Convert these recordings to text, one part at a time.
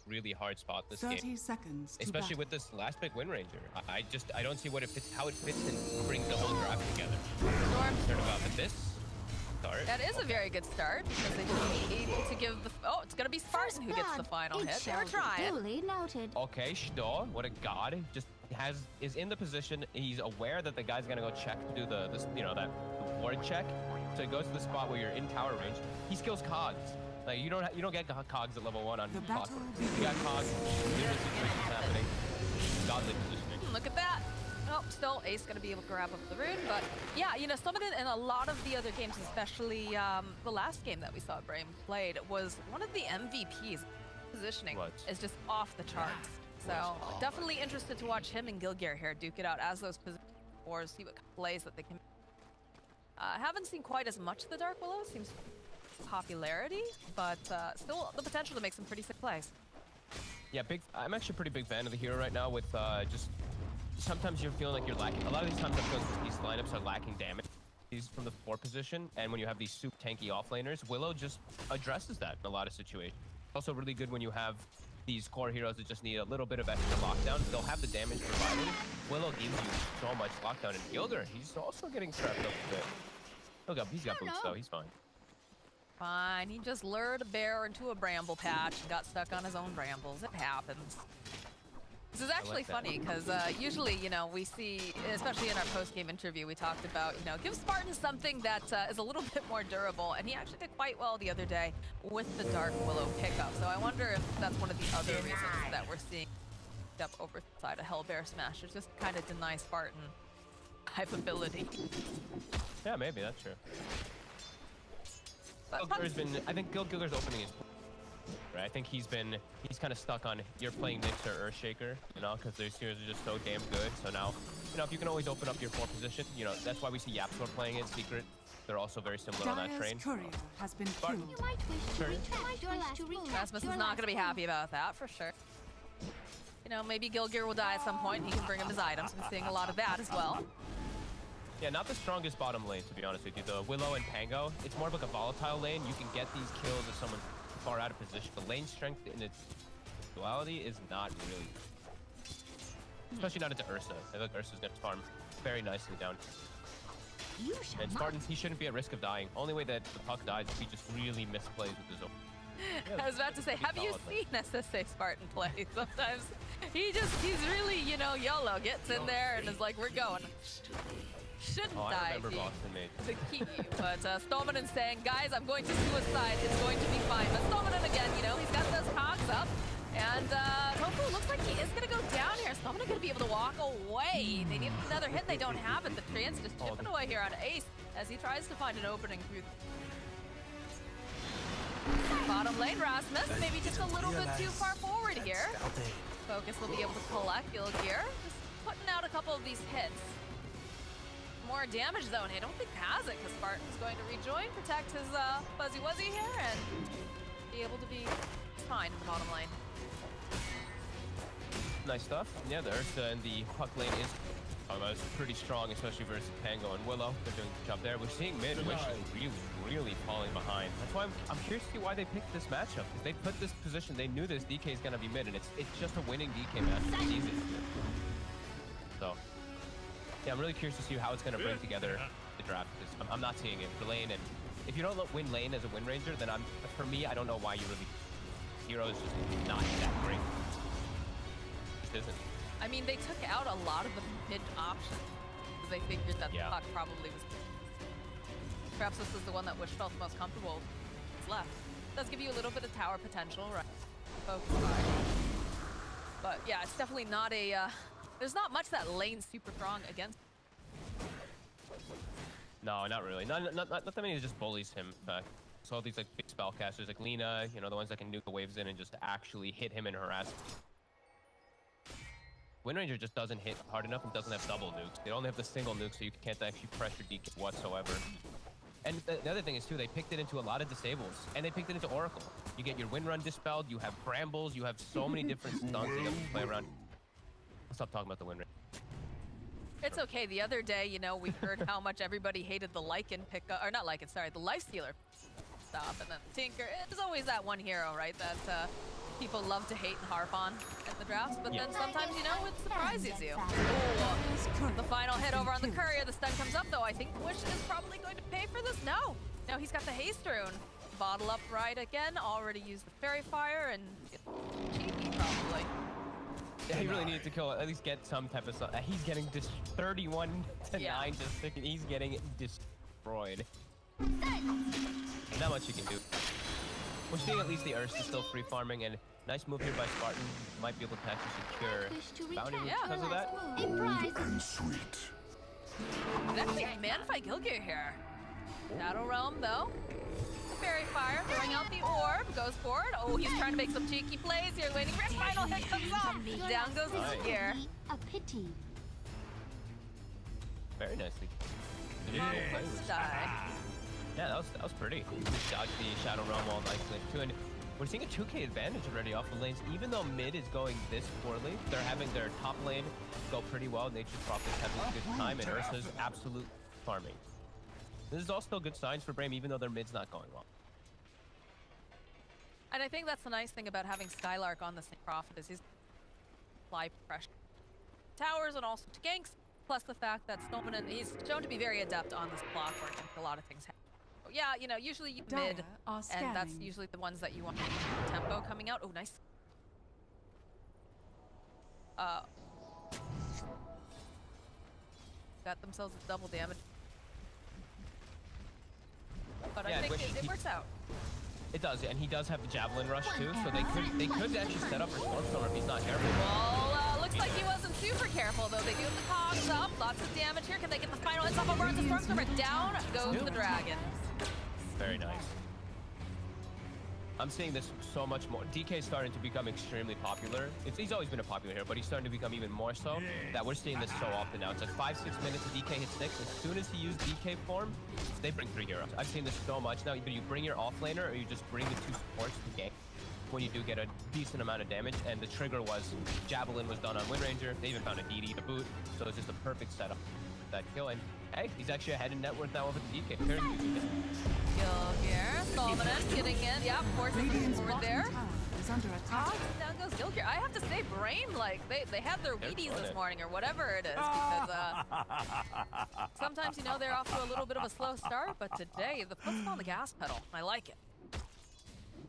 really hard spot this 30 game. seconds to Especially with this last pick Wind Ranger. I don't see what it fits, how it fits and brings the whole draft together. Concerned about this start. That is a very good start because they just need to give the. Oh, it's gonna be Spartan who gets the final hit. They were trying. Duly noted. Okay, Sto, what a god! Just is in the position. He's aware that the guy's gonna go check to do the that ward check. So he goes to the spot where you're in tower range. He skills cogs. Like you don't get cogs at level 1 on bots. You got cogs. There's situations happening. Godly positioning. Look at that. Oh, still Ace gonna be able to grab up the rune, but yeah, some of it in a lot of the other games, especially the last game that we saw Brame played, was one of the MVPs. Positioning is just off the charts. So definitely interested to watch him and Gilgir here duke it out as those position wars, see what plays that they can. Haven't seen quite as much of the Dark Willow, seems popularity, but still the potential to make some pretty sick plays. Yeah, I'm actually a pretty big fan of the hero right now with just sometimes you're feeling like you're lacking. A lot of these times I feel like these lineups are lacking damage. He's from the 4 position, and when you have these super tanky offlaners, Willow just addresses that in a lot of situations. Also really good when you have these core heroes that just need a little bit of extra lockdown. They'll have the damage provided. Willow gives you so much lockdown, and Gilgir, he's also getting trapped up a bit. He's got boots though, he's fine. Fine, he just lured a bear into a bramble patch and got stuck on his own brambles. It happens. This is actually funny because usually, we see, especially in our post-game interview, we talked about, give Spartan something that is a little bit more durable, and he actually did quite well the other day with the Dark Willow pickup. So I wonder if that's one of the other reasons that we're seeing up over the side of Hellbear Smashers, just kind of deny Spartan hype ability. Yeah, maybe that's true. But I think Gilgir's opening is. Right, I think he's kind of stuck on you're playing Nyx or Earthshaker, because those heroes are just so damn good. So now, if you can always open up your 4 position, that's why we see YapzOr playing it, Secret. They're also very similar on that train. Courier has been killed. You might wish to retract your last move. rASmus is not going to be happy about that, for sure. Maybe Gilgir will die at some point, and he can bring him his items. I'm seeing a lot of that as well. Yeah, not the strongest bottom lane, to be honest with you. The Willow and Pango, it's more of like a volatile lane. You can get these kills if someone's far out of position. The lane strength in its duality is not really, especially not into Ursa. I think Ursa's gonna farm very nicely down. And Spartans, he shouldn't be at risk of dying. Only way that the puck dies is he just really misplays with his own. Yeah, I was about to say, have you seen SsaSpartan play? Sometimes he's really, YOLO, gets in there and is like, we're going. Shouldn't die. I remember Boston made the key, but Stormstormer saying, guys, I'm going to suicide. It's going to be fine. But Stormstormer again, he's got those cogs up, and tOfu looks like he is going to go down here. Stormstormer going to be able to walk away. They need another hit. They don't have it. The Trance just chipping away here on Ace as he tries to find an opening through. Bottom lane, rASmus, maybe just a little bit too far forward here. Focus will be able to collect Gilgir, just putting out a couple of these hits. More damage though, and I don't think has it because Spartan's going to rejoin, protect his Fuzzy Wuzzy here, and be able to be fine in the bottom lane. Nice stuff. Yeah, the Ursa and the puck lane is pretty strong, especially versus Pango and Willow. They're doing a good job there. We're seeing mid, which is really falling behind. That's why I'm curious to see why they picked this matchup, because they put this position. They knew this DK is going to be mid, and it's just a winning DK match. It's easy. So. Yeah, I'm really curious to see how it's going to bring together the draft, because I'm not seeing it for lane, and if you don't win lane as a Wind Ranger, then for me, I don't know why you really... Hero is just not that great. It just isn't. I mean, they took out a lot of the mid options, because they figured that the puck probably was... Perhaps this is the one that Wish felt the most comfortable with left. It does give you a little bit of tower potential, right? Focus by. But yeah, it's definitely not a... There's not much that lane's super strong against. No, not really. Not that many that just bullies him. In fact, so all these like big spellcasters like Lina, the ones that can nuke the waves in and just actually hit him and harass him. Wind Ranger just doesn't hit hard enough and doesn't have double nukes. They only have the single nuke, so you can't actually pressure DK whatsoever. And the other thing is too, they picked it into a lot of disables, and they picked it into Oracle. You get your Wind Run dispelled, you have Brambles, you have so many different stunts you have to play around. I'll stop talking about the Wind Ranger. It's okay. The other day, we heard how much everybody hated the Lycan pickup, or not Lycan, sorry, the Lifestealer stop, and then Tinker. There's always that one hero, right? That people love to hate and harp on at the drafts, but then sometimes, you know, it surprises you. Ooh, the final hit over on the courier. The stun comes up, though. I think Wish is probably going to pay for this. No, he's got the haste rune. Bottle up right again. Already used the fairy fire and cheeky probably. Yeah, he really needed to kill, at least get some type of stuff. He's getting 31 to 9 just sticking. He's getting destroyed. Not much you can do. We're seeing at least the Ursa still free farming, and nice move here by Spartan. Might be able to actually secure bounty because of that. Could actually man-fight Gilgir here. Shadow Realm though. The fairy fire throwing out the orb, goes forward. Oh, he's trying to make some cheeky plays here. Waiting for his final hit comes off. Down goes Gilgir. A pity. Very nicely. Quick die. Yeah, that was pretty. Just dodged the Shadow Realm all nicely too, and we're seeing a 2K advantage already off the lanes. Even though mid is going this poorly, they're having their top lane go pretty well. Nature's Prophet's having a good time, and Ursa's absolute farming. This is all still good signs for Brame, even though their mid's not going well. And I think that's the nice thing about having SkyLark on the same Prophet is he's apply pressure towers and also to ganks, plus the fact that Stormstormer, he's shown to be very adept on this clockwork and a lot of things happen. Yeah, you know, usually you mid, and that's usually the ones that you want tempo coming out. Oh, nice. Got themselves a double damage. But yeah, I think it works out. It does, and he does have the Javelin Rush too, so they could actually set up for Stormstormer if he's not careful. Well, looks like he wasn't super careful, though. They do have the cogs up. Lots of damage here. Can they get the final hits off over on the Stormstormer? Down goes the dragon. Very nice. I'm seeing this so much more. DK is starting to become extremely popular. He's always been a popular hero, but he's starting to become even more so. That we're seeing this so often now. It's like 5-6 minutes of DK hits 6. As soon as he used DK form, they bring 3 heroes. I've seen this so much now. Either you bring your offlaner or you just bring the 2 supports to gank when you do get a decent amount of damage. And the trigger was Javelin was done on Wind Ranger. They even found a DD to boot, so it's just a perfect setup for that kill. And hey, he's actually ahead in net worth now over the DK. Very good. Gilgir, Solomon getting in. Yeah, forcing him forward there. Is under attack. Down goes Gilgir. I have to say, Brame, like, they had their Wheaties this morning or whatever it is, because sometimes, you know, they're off to a little bit of a slow start, but today, the foot's on the gas pedal. I like it.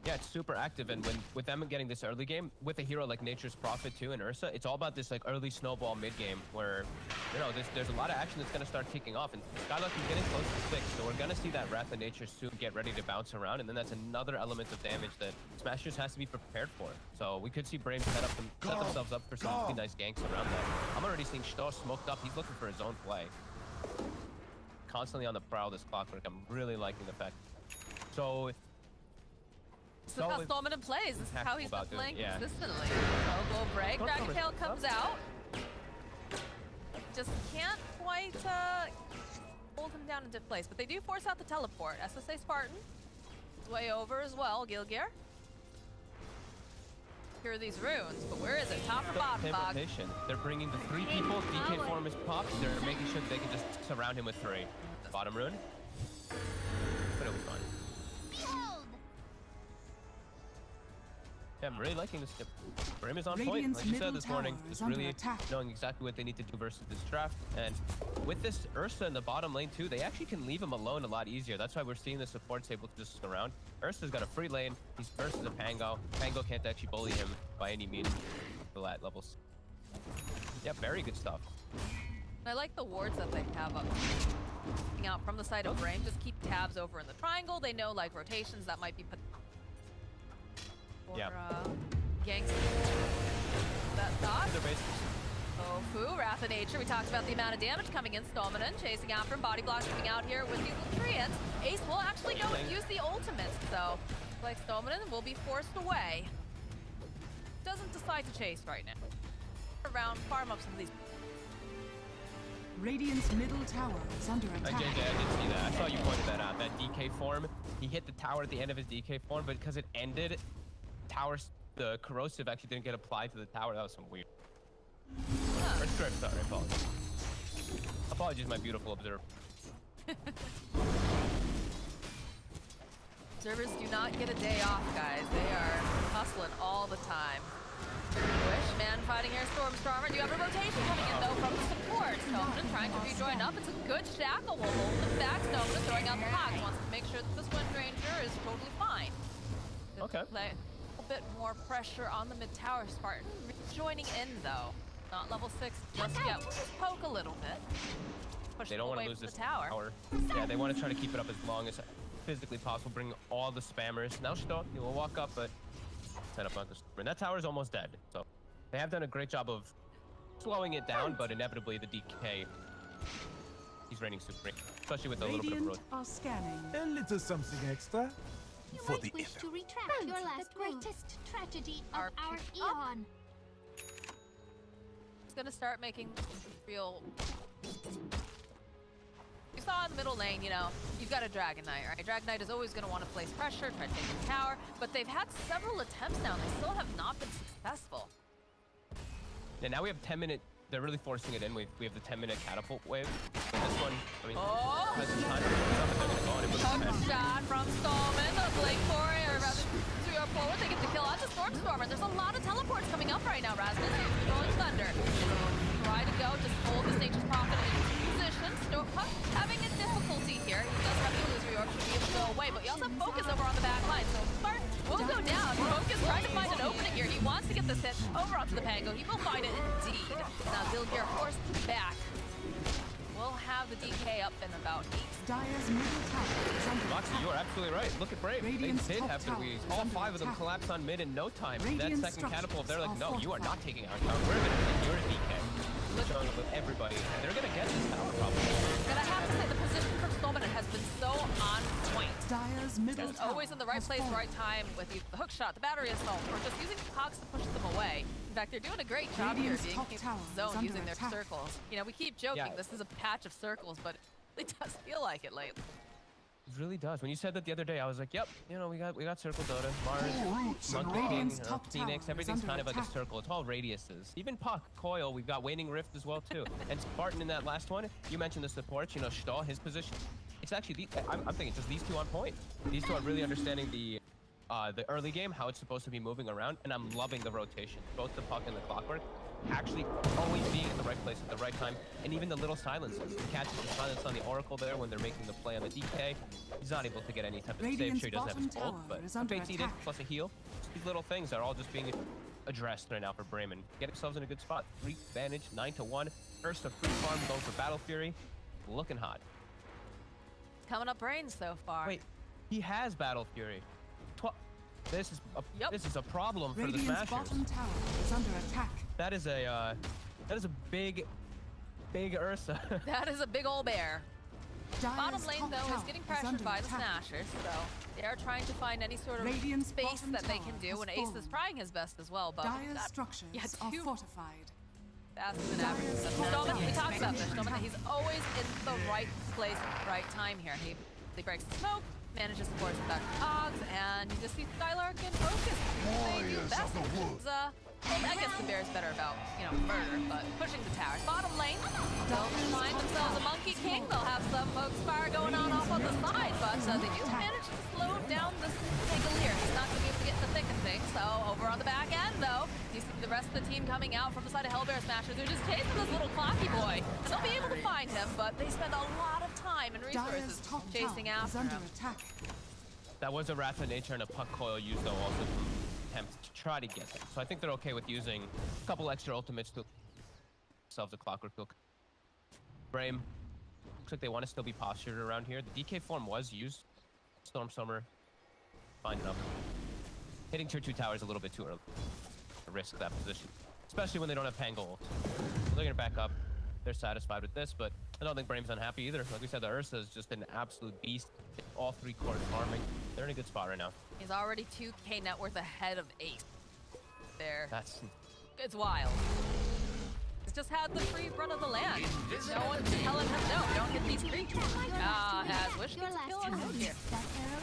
Yeah, it's super active, and with them getting this early game, with a hero like Nature's Prophet too and Ursa, it's all about this like early snowball mid game where, you know, there's a lot of action that's going to start kicking off, and SkyLark is getting close to 6, so we're going to see that Wrath of Nature soon get ready to bounce around, and then that's another element of damage that Smashers has to be prepared for. So we could see Brame set themselves up for some really nice ganks around that. I'm already seeing Sto smoked up. He's looking for his own play. Constantly on the prowl, this Clockwork. I'm really liking the fact. So this is how Stormstormer plays. This is how he's been playing consistently. So go break. Dragon Tail comes out. Just can't quite hold him down into place. But they do force out the teleport. SsaSpartan is way over as well. Gilgir. Here are these runes, but where is it? Top or bottom, Bog? They're bringing the 3 people. DK form is popped. They're making sure that they can just surround him with 3. Bottom rune. But it'll be fine. Yeah, I'm really liking this. Brame is on point, like you said this morning. Just really knowing exactly what they need to do versus this draft. And with this Ursa in the bottom lane too, they actually can leave him alone a lot easier. That's why we're seeing the supports able to just surround. Ursa's got a free lane. He's versus a Pango. Pango can't actually bully him by any means. The lat levels. Yeah, very good stuff. I like the wards that they have up out from the side of Brame. Just keep tabs over in the triangle. They know like rotations that might be put. Ganks. That thought. tOfu, Wrath of Nature. We talked about the amount of damage coming in. Stormstormer chasing after him. Body blocks coming out here with these treants. Ace will actually go and use the ultimate. So, like Stormstormer will be forced away. Doesn't decide to chase right now. Around, farm up some of these. Radiant's middle tower is under attack. JJ, I did see that. I saw you pointed that out. That DK form. He hit the tower at the end of his DK form, but because it ended, the corrosive actually didn't get applied to the tower. That was some weird. Or script, sorry, apologies. Apologies, my beautiful observer. Servers do not get a day off, guys. They are hustling all the time. Wishman fighting here, Stormstormer. Do you have a rotation coming in, though, from the support? Stomina trying to rejoin up. It's a good shackle. Will hold them back. Stomina throwing out the hawk. Wants to make sure that this Wind Ranger is totally fine. Okay. Play a bit more pressure on the mid tower. Spartan joining in, though. Not level 6 just yet. We'll just poke a little bit. Push They don't want to lose the this tower. Yeah, they want to try to keep it up as long as physically possible. Bring all the spammers. Now Sto, you will walk up, but set up on the and that tower is almost dead. So they have done a great job of slowing it down, but inevitably the DK, he's reigning supreme, especially with a little bit of road. Radiant are scanning. A little something extra. You For might the wish to retract your last the greatest tragedy of Are our picked up. eon. It's gonna start making real. You saw in the middle lane, you know, you've got a Dragon Knight, right? Dragon Knight is always going to want to place pressure, try to take the tower, but they've had several attempts now, and they still have not been successful. And now we have 10-minute. They're really forcing it in. We have the 10-minute catapult wave. And this one, I mean, has some time. They're going to go on it. Hook shot from Stallman, the Blink Foray, or rather, 3 or forward, they get the kill on the Stormstormer. There's a lot of teleports coming up right now, rASmus. He's controlling Thunder. Try to go, just hold this Nature's Prophet into position. Puck having a difficulty here. He does have the illusory orb to be able to go away, but you also have Focus over on the back line. So Spartan will go down. Focus trying to find an opening here. He wants to get this hit over onto the Pango. He will find it indeed. Now Gilgir forced back. We'll have the DK up in about 8. Dire's middle tower is under Moxie, you are absolutely right. Look at Brave. Radiant's They did top have the tower Weeze. is All under 5 of them attack. collapse on mid in no time. Radiant That second catapult, they're like, structures no, you are are not taking our tower. We're going to take your DK. Showing up with everybody. And they're going to get this tower probably. And I have to say, the position for Stallman has been so on point. Dire's middle tower Always in the right has place, fallen. right time with the hook shot, the battery assault, or just using Cox to push them away. In fact, they're doing a great job here Radiant's being top in tower is zone under using their attack. circles. You know, we keep joking, Yeah. this is a patch of circles, but it does feel like it lately. It really does. When you said that the other day, I was like, yep, you know, we got Circle Dota, Mars, Roots and Monkey King, Radiant's you know, top tower Phoenix, is everything's under kind of like a attack. circle. It's all radiuses. Even Puck, Coil, we've got Waning Rift as well too. And Spartan in that last one, you mentioned the supports, you know, Stahl, his position. It's actually, I'm thinking just these two on point. These two are really understanding the early game, how it's supposed to be moving around, and I'm loving the rotation. Both the Puck and the Clockwork actually always being in the right place at the right time, and even the little silences. He catches the silence on the Oracle there when they're making the play on the DK. He's not able to get any type of save. Radiant's Sure, he doesn't have his bottom ult, tower but is a under Fate's Edict attack. plus a heal. These little things are all just being addressed right now for Brame and get themselves in a good spot. 3 advantage, 9-1. First of free farm going for Battle Fury. Looking hot. Coming up brains so far. Wait, he has Battle Fury. This is a problem for the Radiant's Smashers. bottom tower is under attack. That is a big Ursa. That is a big old bear. Dire's Bottom lane, top though, tower is getting is pressured under by the attack. Smashers, so they are trying to find any sort of Radiant's space bottom that they tower can do, has and Ace is fallen. trying his best as well, but we've Dire's got structures are two fortified. faster than average. Dire's That's top Stallman, we tower talked is about this. under Stallman, attack. he's always in the right place, right time here. He breaks the smoke, manages to force back Cogs, and you just see SkyLark and Focus. They do best. Well, I guess the Bear's better about, you know, murder, but pushing the towers. Bottom lane, they'll find themselves a Monkey King. They'll have some Poke Fire going on off the side, but they do manage to slow down this Gilgir. He's not going to be able to get in the thick of things. So over on the back end, though, you see the rest of the team coming out from the side of Hellbear Smashers. They're just chasing this little clocky boy. And they'll be able to find him, but they spend a lot of time and Dire's resources top chasing tower is after under him. attack. That was a Wrath of Nature and a Puck Coil used though also to attempt to try to get them. So I think they're okay with using a couple extra ultimates to themselves a Clockwork Hook. Brame, looks like they want to still be postured around here. The DK form was used. Stormstormer, fine enough. Hitting tier 2 towers a little bit too early to risk that position, especially when they don't have Pango ult. They're gonna back up. They're satisfied with this, but I don't think Brame's unhappy either. Like we said, the Ursa is just an absolute beast. All 3 cores farming. They're in a good spot right now. He's already 2k net worth ahead of Ace. There. That's It's wild. He's just had the free run of the land. No one's telling him, no, don't hit these creatures. Has Wish gets a kill on him here. That arrow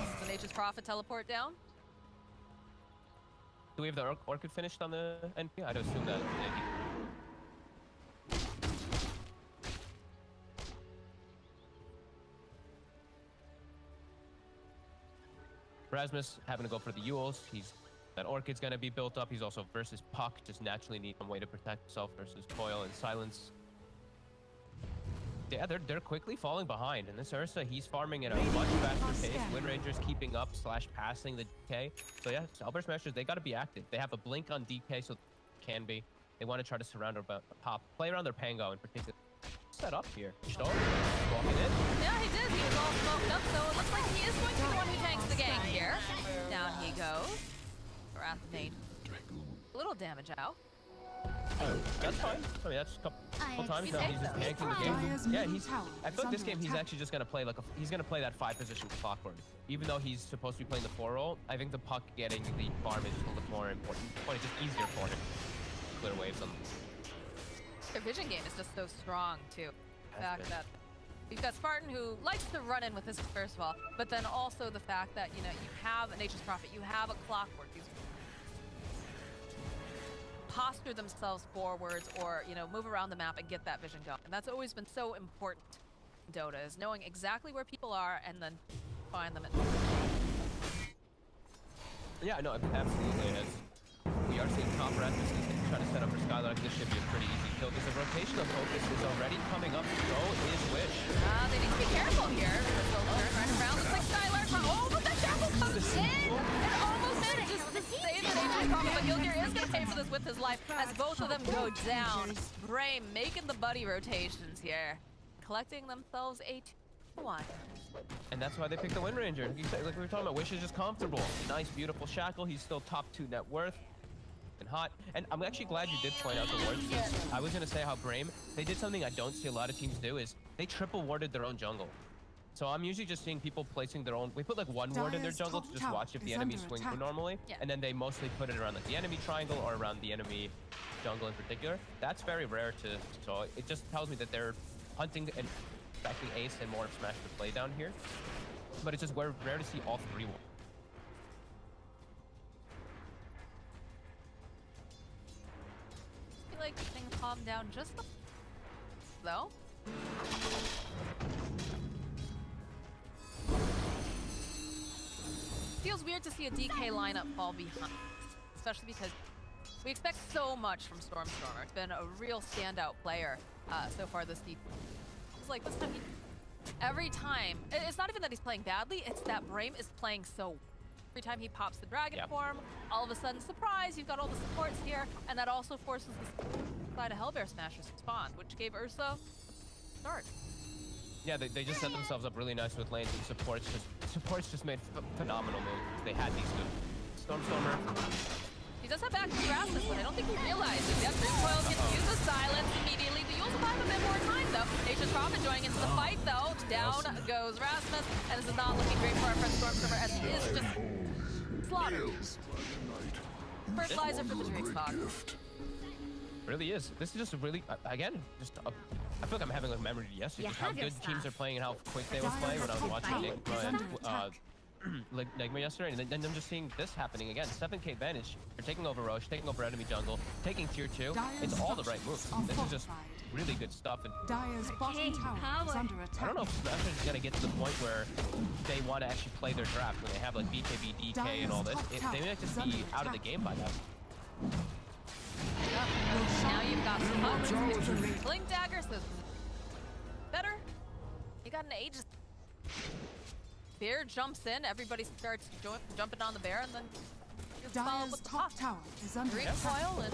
this The Nature's Prophet teleport down. Do we have the Orchid finished on the NP? I'd assume that. rASmus having to go for the Yules. That Orchid's gonna be built up. He's also versus Puck, just naturally need some way to protect himself versus Coil and Silence. Yeah, they're quickly falling behind. And this Ursa, he's farming at a much faster pace. Wind Ranger's keeping up / passing the DK. So yeah, Hellbear Smashers, they gotta be active. They have a blink on DK, so can be. They want to try to surround or pop, play around their Pango in particular. Set up here. Storm walking in. Yeah, he did. He was all smoked up, so it looks like he is going to be the one who tanks the gang here. Down he goes. Wrath-Nate. A little damage out. That's fine. I mean, that's a couple times now he's just tanking the game. Yeah, I feel like this game he's actually just gonna play like he's gonna play that 5 position clockwork. Even though he's supposed to be playing the 4 role, I think the Puck getting the farm is just a little more important. It's just easier for him. Clear waves on them. Their vision game is just so strong too. The fact that you've got Spartan who likes to run in with this first of all, but then also the fact that you have a Nature's Prophet, you have a Clockwork. These posture themselves forwards, or move around the map and get that vision going. And that's always been so important in Dota, is knowing exactly where people are and then find them. Yeah, no, absolutely it is. We are seeing top rASmus trying to set up for SkyLark. This should be a pretty easy kill because the rotational focus is already coming up. So is Wish. They need to be careful here because they'll turn right around. Looks like SkyLark. Oh, but that shackle comes in and almost manages to save the Nature's Prophet. But Gilgir is going to pay for this with his life as both of them go down. Brame making the buddy rotations here, collecting themselves a 2-1. And that's why they picked the Wind Ranger. Like we were talking about, Wish is just comfortable. Nice, beautiful shackle. He's still top 2 net worth. And hot. And I'm actually glad you did point out the wards. I was going to say how Brame, they did something I don't see a lot of teams do, is they triple warded their own jungle. So I'm usually just seeing people placing their own, we put like 1 ward in their jungle to just watch if the enemy swings through normally. Yeah. And then they mostly put it around like the enemy triangle or around the enemy jungle in particular. That's very rare so it just tells me that they're hunting and expecting ace and more smash to play down here. But it's just rare to see all 3 wards. I feel like things calm down just though. Feels weird to see a DK lineup fall behind, especially because we expect so much from Stormstormer. It's been a real standout player so far this season. It's like this time, every time, it's not even that he's playing badly, it's that Brame is playing so well. Every time he pops the dragon form, all of a sudden, surprise, you've got all the supports here, and that also forces the side of Hellbear Smashers to spawn, which gave Ursa a start. Yeah, they just set themselves up really nice with lanes, and supports just made phenomenal moves. They had these good Stormstormer. He does have back to rASmus, but I don't think he realizes. Yeah, Green Coil gets used the silence immediately. The Yules will have a bit more time though. Nature's Prophet joining into the fight though. Down goes rASmus, and this is not looking great for our friend Stormstormer as he is just slaughtered. Fertilizer for the Drake's Box. Really is. This is just a really, again, I feel like I'm having like memory yesterday. Just how good teams are playing and how quick they were playing when I was watching Nigma yesterday, and then I'm just seeing this happening again. 7k advantage. They're taking over Roche, taking over enemy jungle, taking tier 2. It's all the right moves. This is just really good stuff. And Dire's bottom tower is under attack. I don't know if Smashers is gonna get to the point where they want to actually play their draft when they have like BKB, DK, and all this. They might just be out of the game by now. Now you've got some Blink Dagger, so better. You got an Aegis. Bear jumps in, everybody starts jumping on the bear, and then you follow with the top tower is under Green Coil, and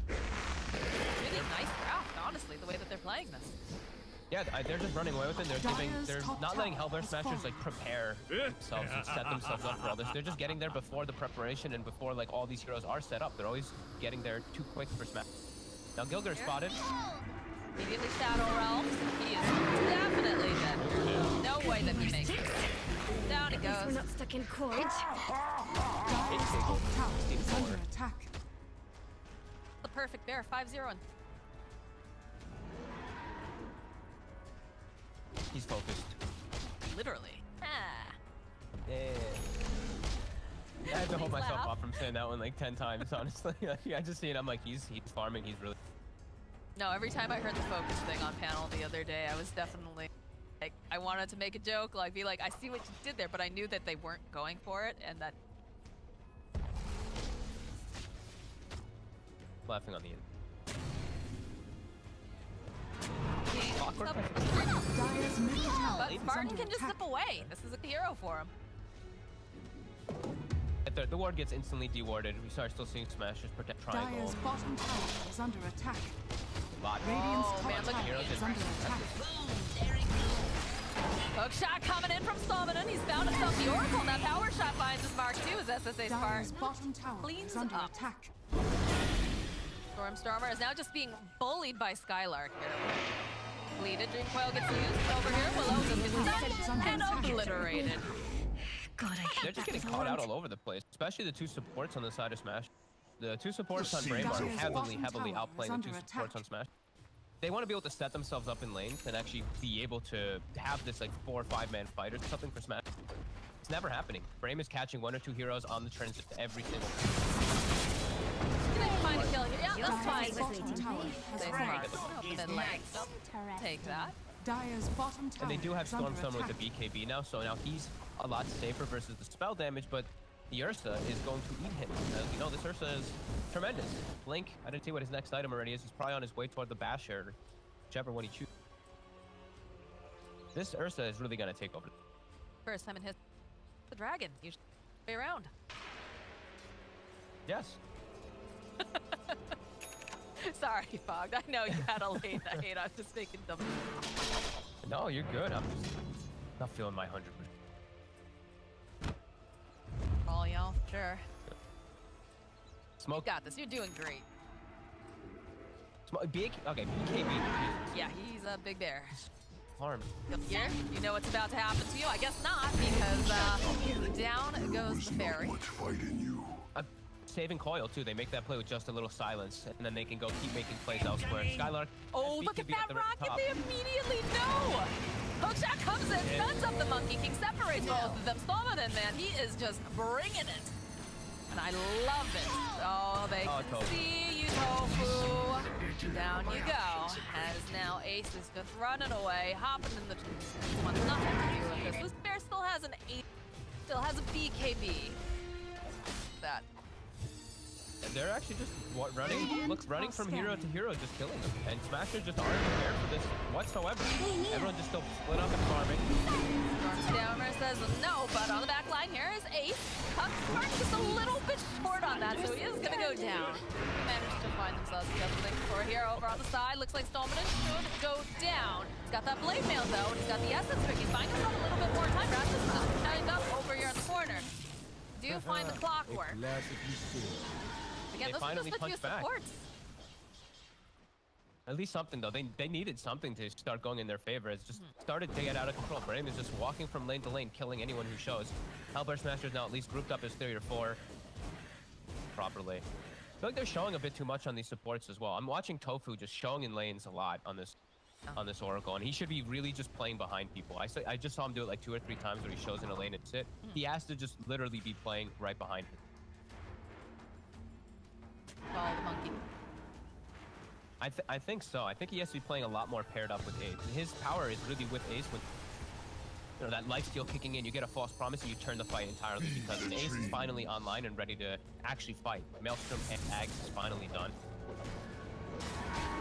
really nice draft, honestly, the way that they're playing this. Yeah, they're just running away with it. They're not letting Hellbear Smashers like prepare themselves and set themselves up for all this. They're just getting there before the preparation and before like all these heroes are set up. They're always getting there too quick for Smash. Now Gilgir spotted. Immediately Shadow Realms. He is definitely dead. No way that he makes it. Down he goes. We're not stuck in court. Dire's top tower is under attack. The perfect bear, 5-0. And He's focused. literally. Yeah. I have to hold myself off from saying that one like 10 times, honestly. I just see it, I'm like, he's farming, he's really... No, every time I heard the focus thing on panel the other day, I was definitely Like, I wanted to make a joke, like, be like, I see what you did there, but I knew that they weren't going for it, and that... Laughing on the end. Dire's middle tower But is Spartan under can just attack. zip away. This is a hero for him. The ward gets instantly dewarded. We start still seeing Smashers protect triangle. Dire's bottom tower is under attack. Lot. Radiant's Oh, top man, look at tower heroes is in under attack. Hook shot coming in from Stormstormer. He's found himself the Oracle. That power shot finds his mark too as SsaSpartan. Dire's bottom tower Cleans is under up. attack. Stormstormer is now just being bullied by SkyLark here. Bleeded, Dream Coil gets used over here. Willow just gets stunned and obliterated. They're just getting caught out all over the place, especially the two supports on the side of Smash. The two supports on Brame are Dire's heavily bottom tower outplaying is the under two supports attack. on Smash. They want to be able to set themselves up in lanes and actually be able to have this like 4 or 5 man fight or something for Smash. It's never happening. Brame is catching 1 or 2 heroes on the transit every single time. Can I find a kill here? Yeah, that's Dire's fine. bottom tower Stay has smart. fallen. Open mid lanes. Take that. Dire's bottom tower And they do have is under Stormstormer with attack. the BKB now, so now he's a lot safer versus the spell damage, but the Ursa is going to eat him. As you know, this Ursa is tremendous. Blink, I didn't see what his next item already is. He's probably on his way toward the Basher, whichever one he chooses. This Ursa is really going to take over. First time in his the dragon. Usually way around. Yes. Sorry, Fogged. I know you had a late night. I'm just making dumb. No, you're good. I'm just not feeling my 100%. All y'all, sure. Smoke. You got this. You're doing great. Big. Okay, BKB. Yeah, he's a big bear. Harm. Here, you know what's about to happen to you? I guess not, because down goes the fairy. Saving Coil too. They make that play with just a little silence, and then they can go keep making plays elsewhere. SkyLark. Oh, has look at BKB that the rocket! top. They immediately know! Hookshot comes in, stuns up the Monkey King, separates both of them. Stormstormer, man, he is just bringing it. And I love it. Oh, they can tOfu. see you, tOfu. Down you go. As now Ace is just running away, hopping in the... This one's nothing to do with this. This bear still has an 8, still has a BKB. That. They're actually just running from hero to hero, just killing them. And Smashers just aren't prepared for this whatsoever. Everyone just still split up and farming. Stormstormer says no, but on the back line here is Ace. Spartan just a little bit short on that, so he is gonna go down. He managed to find themselves something for here over on the side. Looks like Stormstormer should go down. He's got that blade mail though, and he's got the essence pick. He's finding himself a little bit more time. rASmus is tied up over here in the corner. Do find the clockwork. Classically still. Again, They those are finally just the few punched back. supports. At least something though. They needed something to start going in their favor. It's just started to get out of control. Brame is just walking from lane to lane, killing anyone who shows. Hellbear Smashers now at least grouped up as 3 or 4 properly. I feel like they're showing a bit too much on these supports as well. I'm watching tOfu just showing in lanes a lot on this Oracle, and he should be really just playing behind people. I just saw him do it like 2 or 3 times where he shows in a lane and sit. He has to just literally be playing right behind him. Follow the monkey. I think so. I think he has to be playing a lot more paired up with Ace. And his power is really with Ace when that lifesteal kicking in, you get a false promise and you turn the fight entirely because Ace is finally online and ready to actually fight. Maelstrom and Ags is finally done.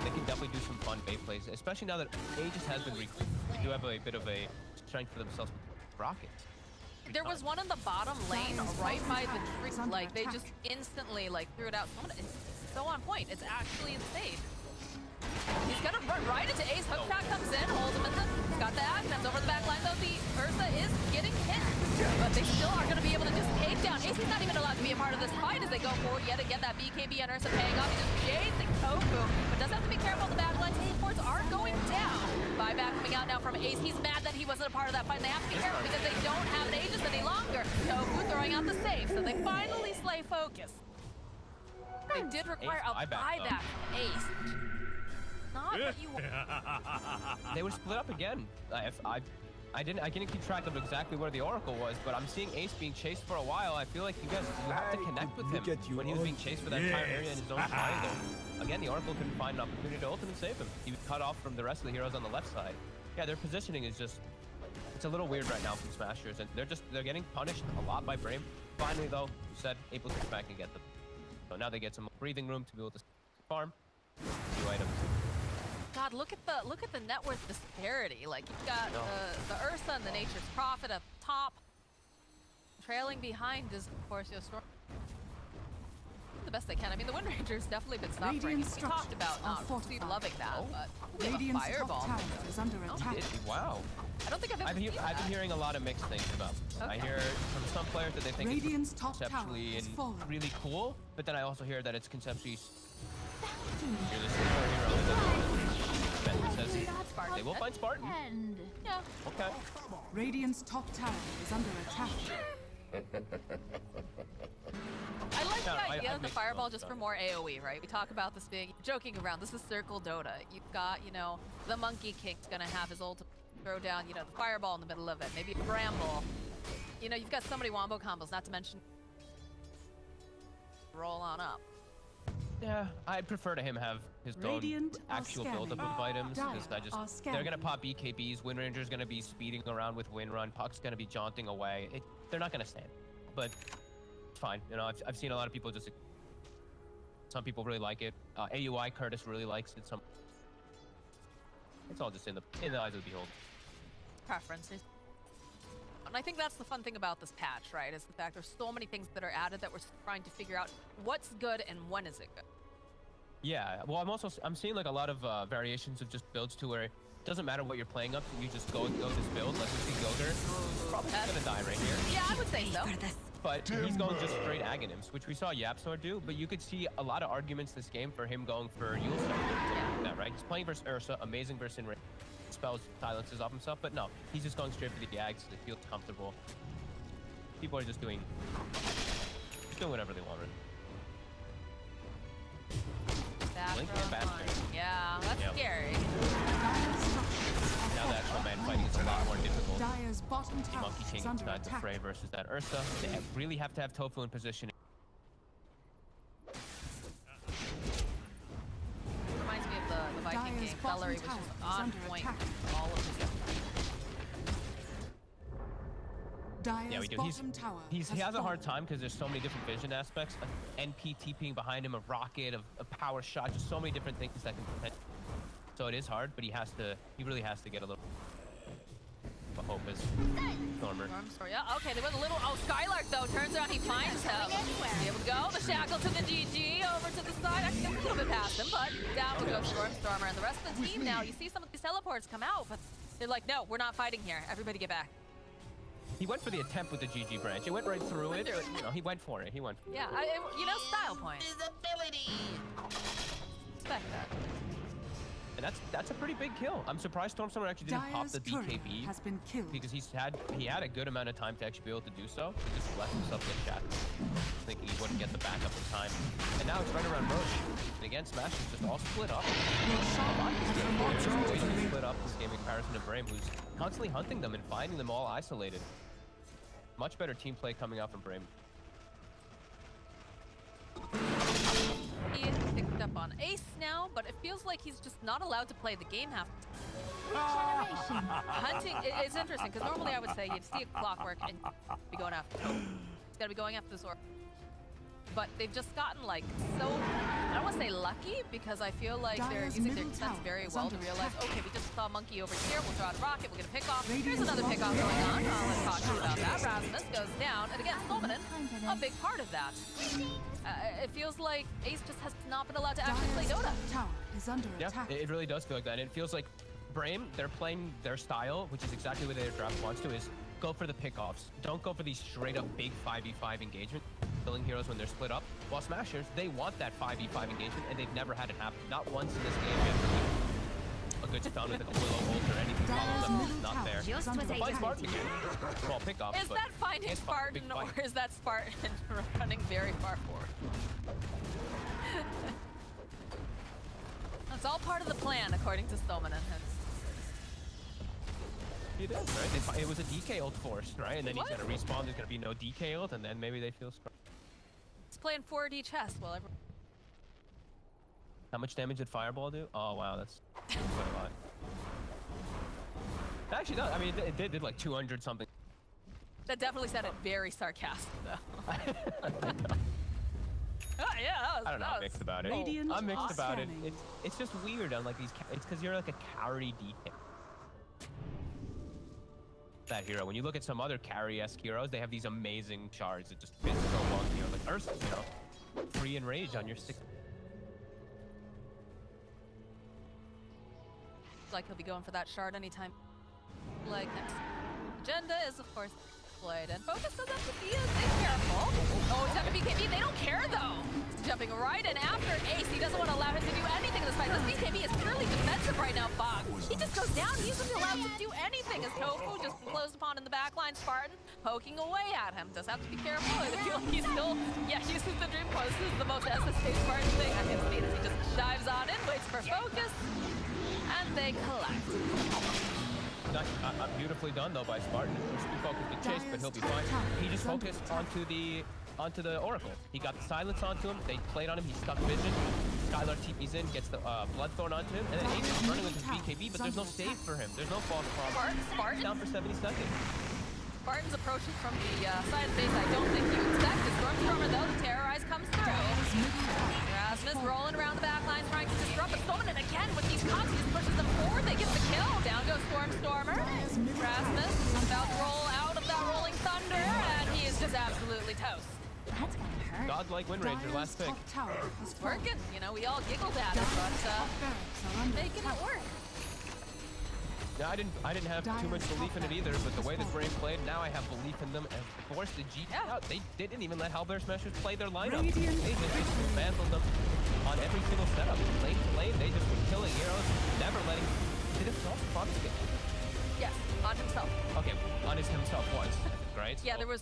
They can definitely do some fun bait plays, especially now that Aegis has been recouped. They do have a bit of a strength for themselves with rockets. There was one in the bottom lane right by the tree. Like, they just instantly, like, threw it out. It's so on point. It's actually insane. He's gonna run right into Ace. Hookshot comes in, holds him in the... He's got the actions over the back line, though. The Ursa is getting hit. But they still are gonna be able to just take down. Ace is not even allowed to be a part of this fight as they go forward yet again. That BKB and Ursa paying off. He's just chasing tOfu. But does have to be careful on the back line. Supports are going down. Buyback coming out now from Ace. He's mad that he wasn't a part of that fight. And they have to be careful because they don't have an Aegis any longer. tOfu throwing out the save. So they finally slay focus. They did require a buyback from Ace. Not what you want. They were split up again. I didn't keep track of exactly where the Oracle was, but I'm seeing Ace being chased for a while. I feel like you have to connect with him when he was being chased for that entire area in his own triangle. Again, the Oracle couldn't find an opportunity to ult him and save him. He was cut off from the rest of the heroes on the left side. Yeah, their positioning is just It's a little weird right now from Smashers, and they're getting punished a lot by Brame. Finally, though, you said able to come back and get them. So now they get some breathing room to be able to farm a few items. God, look at the net worth disparity. Like you've got the Ursa and the Nature's Prophet up top. Trailing behind is of course your Storm. The best they can. I mean, the Wind Ranger's definitely been suffering. We talked about not really loving that, but we have a fireball. is under attack. Wow. I don't think I've been hearing a lot of mixed things about it. I hear from some players that they think it's conceptually and really cool, but then I also hear that it's conceptually. You're the says they will find Spartan. Yeah. Okay. Radiant's top tower is under attack. I like the idea I of the fireball just for more AoE, right? We talk about this being joking around. This is Circle Dota. You've got, you know, the Monkey King's gonna have his ult throw down, you know, the fireball in the middle of it. Maybe a Bramble. You know, you've got so many wombo combos, not to mention roll on up. Yeah, I'd prefer to him have his own actual build-up of items, because they're gonna pop BKBs, Wind Ranger's gonna be speeding around with Wind Run, Puck's gonna be jaunting away. They're not gonna stand, but it's fine. You know, I've seen a lot of people just, some people really like it. AUI Curtis really likes it. It's all just in the eyes of the beholder. Preferences. And I think that's the fun thing about this patch, right? Is the fact there's so many things that are added that we're trying to figure out what's good and when is it good. Yeah, well, I'm seeing like a lot of variations of just builds to where it doesn't matter what you're playing up, you just go this build. Like we see Gilgir, probably gonna die right here. Yeah, I would say so. But he's going just straight Aghanims, which we saw Yapsor do, but you could see a lot of arguments this game for him going for Yule Stone. That, right? He's playing versus Ursa, amazing versus in range. Spells silences off himself, but no, he's just going straight for the Ags. It feels comfortable. People are just doing whatever they want. Link and Bastard. Yeah, that's scary. Now the actual man fighting is a lot more difficult. Dire's bottom tower Monkey King inside the fray versus that Ursa. They really have to have tOfu in position. Reminds me of the Viking game, Celery, which is on point with all of his. Yeah, we do. He has a hard time because there's so many different vision aspects. NP TPing behind him, a rocket, a power shot, just so many different things that can potentially. So it is hard, but he really has to get a little hope as Stormer. Yeah, okay, they went a little. Oh, SkyLark though, turns out he finds him. Be able to go. The shackle to the GG, over to the side. Actually, a little bit past him, but down will go Stormstormer. And the rest of the team now, you see some of these teleports come out, but they're like, no, we're not fighting here. Everybody get back. He went for the attempt with the GG branch. It went right through it, but you know, he went for it. Yeah, you know, style point. Visibility. Respect that. And that's a pretty big kill. I'm surprised Stormstormer actually didn't pop the BKB has been killed because he had a good amount of time to actually be able to do so. He just let himself get shot, thinking he wouldn't get the backup in time. And now it's right around Roche. And again, Smash is just all split up. Split up this game in comparison to Brame, who's constantly hunting them and finding them all isolated. Much better team play coming out from Brame. He picked up on Ace now, but it feels like he's just not allowed to play the game half. Hunting is interesting because normally I would say you'd see a clockwork and be going after. He's got to be going after this orb. But they've just gotten like so. I don't want to say lucky because I feel like they're using their defense very well to realize, okay, we just saw Monkey over here. We'll draw the rocket. We're gonna pick off. Here's another pick off going on. Let's talk to you about that. rASmus goes down, and again, Solomon, a big part of that. It feels like Ace just has not been allowed to actually play Dota. Yeah, it really does feel like that. And it feels like Brame, they're playing their style, which is exactly what their draft wants to, is go for the pickoffs. Don't go for these straight up big 5v5 engagement. Killing heroes when they're split up. While Smashers, they want that 5v5 engagement, and they've never had it happen. Not once in this game yet. A good stun with a Willow ult or anything follow them. Not there. Find Spartan again. Well, pickoff. Is that finding Spartan, or is that Spartan running very far forward? That's all part of the plan, according to Stoneman. It is, right? It was a DK ult forced, right? And then he's gonna respawn, there's gonna be no DK ult, and then maybe they feel Spartan. He's playing 4D chess while everyone... How much damage did Fireball do? Oh wow, that's quite a lot. actually does. I mean, it did like 200 something. That definitely sounded very sarcastic, though. Oh, yeah, that was, I don't know. I'm mixed about it. Radiant I'm mixed are about it. scanning. It's just weird on like these. It's because you're like a carry detail. That hero. When you look at some other carry-esque heroes, they have these amazing shards that just fit so well. You know, like Ursa, you know, free enrage on your 6. Like he'll be going for that shard anytime. Like next. Agenda is of course deployed and focus doesn't have to be as careful. Oh, he's having BKB. They don't care though. He's jumping right in after Ace. He doesn't want to allow him to do anything in this fight. This BKB is purely defensive right now, Fox. He just goes down. He isn't allowed to do anything as tOfu just closed upon in the backline. Spartan poking away at him. Does have to be careful. I feel like he's still, yeah, uses the dream post. This is the most SSA Spartan thing. I can see this. He just dives on in, waits for focus, and they collect. Beautifully done though by Spartan. He's too focused to chase, but he'll be fine. He just focused onto the Oracle. He got the silence onto him. They played on him. He stuck vision. SkyLark TP's in, gets the Bloodthorn onto him, and then Ace is running with his BKB, but there's no save for him. There's no false promise. Spartan Down for 70 seconds. Spartan's approaching from the side of the base I don't think you expect. The Stormstormer, though, the Terrorize comes through. rASmus rolling around the backline, trying to disrupt, but Stoneman again with these cogs, he just pushes them forward. They get the kill. Down goes Stormstormer. rASmus about to roll out of that rolling thunder, and he is just absolutely toast. That's gonna hurt. Godlike Wind Ranger, last pick. It's working. You know, we all giggled at it, but making it work. Yeah, I didn't have too much belief in it either, but the way that Brame played, now I have belief in them and forced the GT out. They didn't even let Hellbear Smashers play their lineup. They just dismantled them on every single setup. Lane to lane, they just were killing heroes, never letting. Did himself promise it? Yes, on himself. Okay, on himself once, right? Yeah, there was